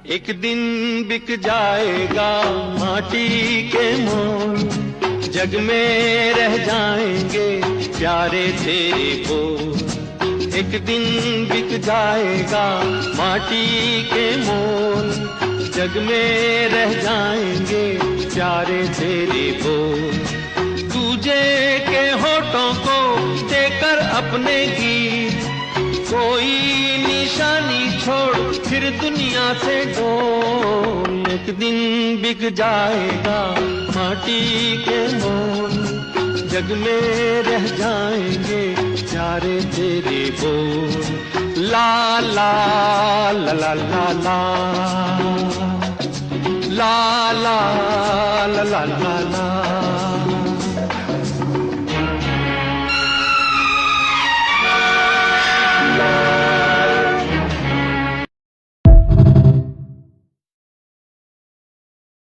एक दिन बिक जाएगा माटी के मोल, जग में रह जाएंगे प्यारे तेरे बोल। एक दिन बिक जाएगा माटी के मोल, जग में रह जाएंगे प्यारे तेरे बोल। दूजे के होठों को देकर अपने गीत, कोई निशानी छोड़ फिर दुनिया से डोल। एक दिन बिक जाएगा माटी के मोल, जग में रह जाएंगे प्यारे तेरे बोल। ला ला ला ला ला ला ला ला